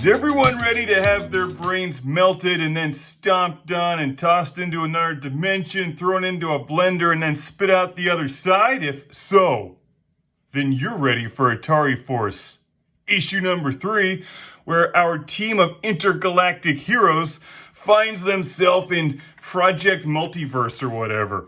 Is everyone ready to have their brains melted and then stomped on and tossed into another dimension, thrown into a blender, and then spit out the other side? If so, then you're ready for Atari Force, issue number 3, where our team of intergalactic heroes finds themselves in Project Multiverse or whatever,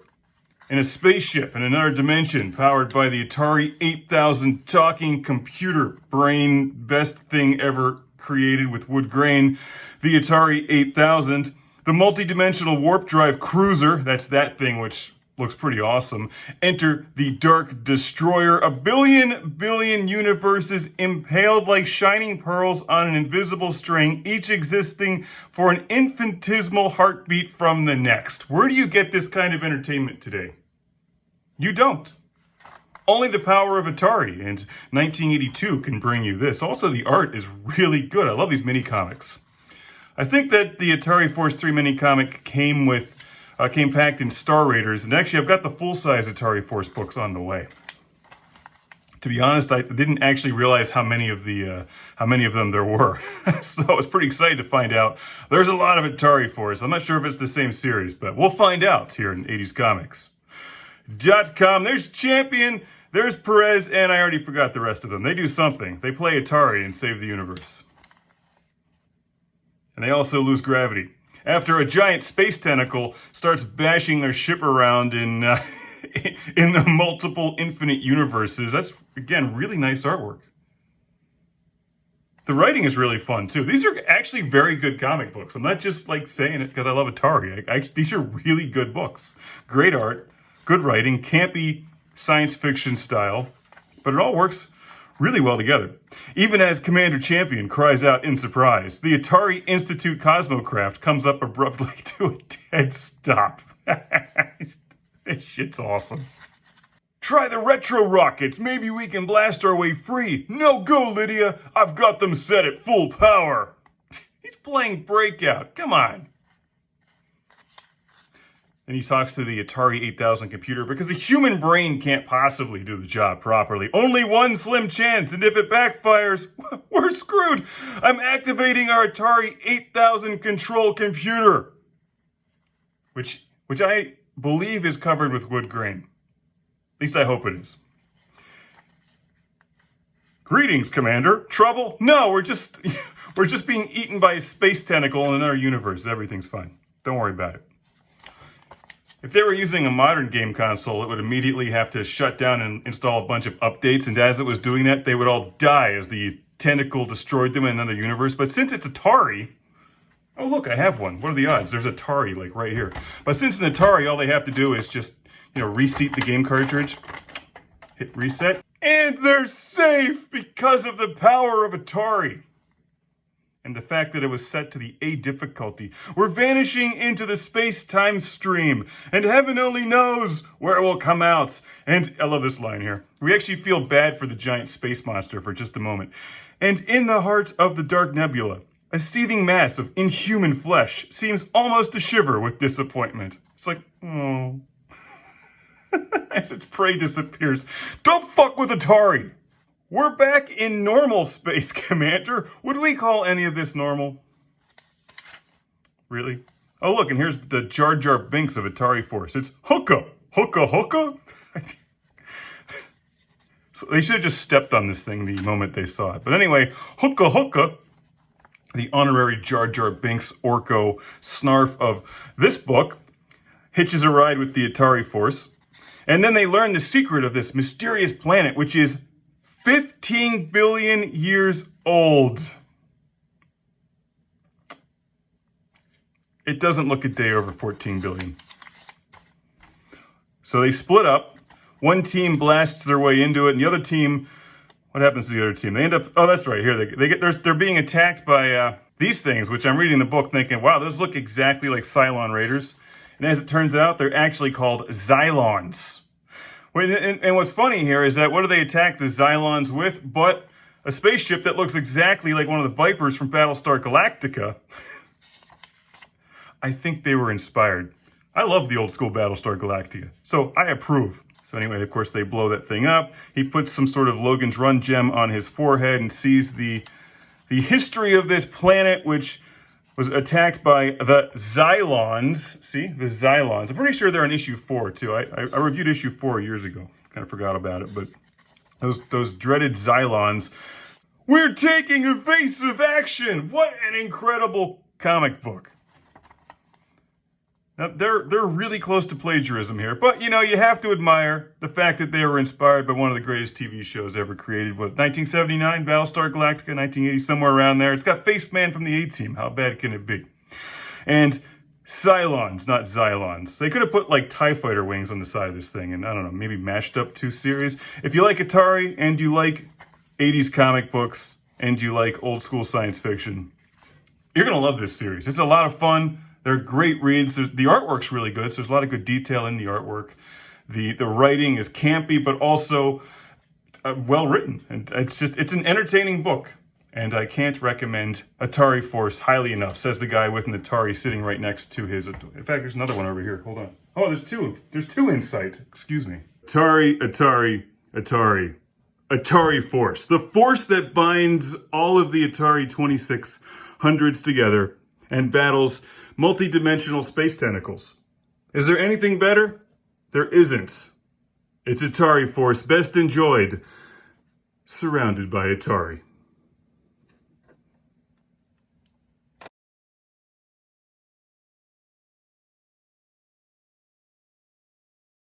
in a spaceship in another dimension, powered by the Atari 8000 talking computer brain, best thing ever created with wood grain, the Atari 8000, the multi-dimensional warp drive cruiser, that's that thing which looks pretty awesome, enter the Dark Destroyer, a billion universes impaled like shining pearls on an invisible string, each existing for an infinitesimal heartbeat from the next. Where do you get this kind of entertainment today? You don't. Only the power of Atari and 1982 can bring you this. Also, the art is really good. I love these mini comics. I think that the Atari Force 3 mini comic came packed in Star Raiders, and actually I've got the full-size Atari Force books on the way. To be honest, I didn't actually realize how many of them there were. So I was pretty excited to find out there's a lot of Atari Force. I'm not sure if it's the same series, but we'll find out here in 80s Comics. .com. There's Champion, there's Perez, and I already forgot the rest of them. They do something. They play Atari and save the universe. And they also lose gravity. After a giant space tentacle starts bashing their ship around in the multiple infinite universes. That's, again, really nice artwork. The writing is really fun, too. These are actually very good comic books. I'm not just, saying it because I love Atari. These are really good books. Great art. Good writing, campy science fiction style, but it all works really well together. Even as Commander Champion cries out in surprise, the Atari Institute Cosmocraft comes up abruptly to a dead stop. This shit's awesome. Try the retro rockets, maybe we can blast our way free. No go, Lydia, I've got them set at full power. He's playing Breakout, come on. And he talks to the Atari 8000 computer because the human brain can't possibly do the job properly. Only one slim chance, and if it backfires, we're screwed. I'm activating our Atari 8000 control computer, which I believe is covered with wood grain. At least I hope it is. Greetings, Commander. Trouble? No, we're just being eaten by a space tentacle in another universe. Everything's fine. Don't worry about it. If they were using a modern game console, it would immediately have to shut down and install a bunch of updates, and as it was doing that, they would all die as the tentacle destroyed them in another universe. But since it's Atari, oh look, I have one. What are the odds? There's Atari, right here. But since it's an Atari, all they have to do is just, reseat the game cartridge, hit reset, and they're safe because of the power of Atari. And the fact that it was set to the A difficulty. We're vanishing into the space-time stream, and heaven only knows where it will come out. And I love this line here. We actually feel bad for the giant space monster for just a moment. And in the heart of the dark nebula, a seething mass of inhuman flesh seems almost to shiver with disappointment. It's like, oh. As its prey disappears. Don't fuck with Atari! We're back in normal space, Commander. Would we call any of this normal? Really? Oh, look, and here's the Jar Jar Binks of Atari Force. It's hookah! Hookah, hookah? So they should have just stepped on this thing the moment they saw it. But anyway, hookah, hookah, the honorary Jar Jar Binks Orko snarf of this book, hitches a ride with the Atari Force. And then they learn the secret of this mysterious planet, which is 15 billion years old. It doesn't look a day over 14 billion. So they split up. One team blasts their way into it, and the other team, what happens to the other team? They end up, oh, that's right, here. They're being attacked by these things, which I'm reading the book thinking, wow, those look exactly like Zylon Raiders. And as it turns out, they're actually called Zylons. And what's funny here is that what do they attack the Zylons with but a spaceship that looks exactly like one of the Vipers from Battlestar Galactica? I think they were inspired. I love the old school Battlestar Galactica, so I approve. So anyway, of course, they blow that thing up. He puts some sort of Logan's Run gem on his forehead and sees the the history of this planet, which was attacked by the Zylons. See, the Zylons. I'm pretty sure they're in issue 4 too. I reviewed issue 4 years ago. Kind of forgot about it, but those dreaded Zylons. We're taking evasive action. What an incredible comic book. Now, they're really close to plagiarism here, but you know, you have to admire the fact that they were inspired by one of the greatest TV shows ever created. What, 1979, Battlestar Galactica, 1980, somewhere around there. It's got Face Man from the A-Team. How bad can it be? And Cylons, not Zylons. They could have put like TIE fighter wings on the side of this thing and I don't know, maybe mashed up 2 series. If you like Atari and you like 80s comic books and you like old school science fiction, you're going to love this series. It's a lot of fun. They're great reads. The artwork's really good, so there's a lot of good detail in the artwork. The writing is campy, but also well written. And it's an entertaining book. And I can't recommend Atari Force highly enough, says the guy with an Atari sitting right next to his. In fact, there's another one over here. Hold on. Oh, there's 2. There's 2 in sight. Excuse me. Atari Force. The force that binds all of the Atari 2600s together and battles multi-dimensional space tentacles. Is there anything better? There isn't. It's Atari Force, best enjoyed, surrounded by Atari.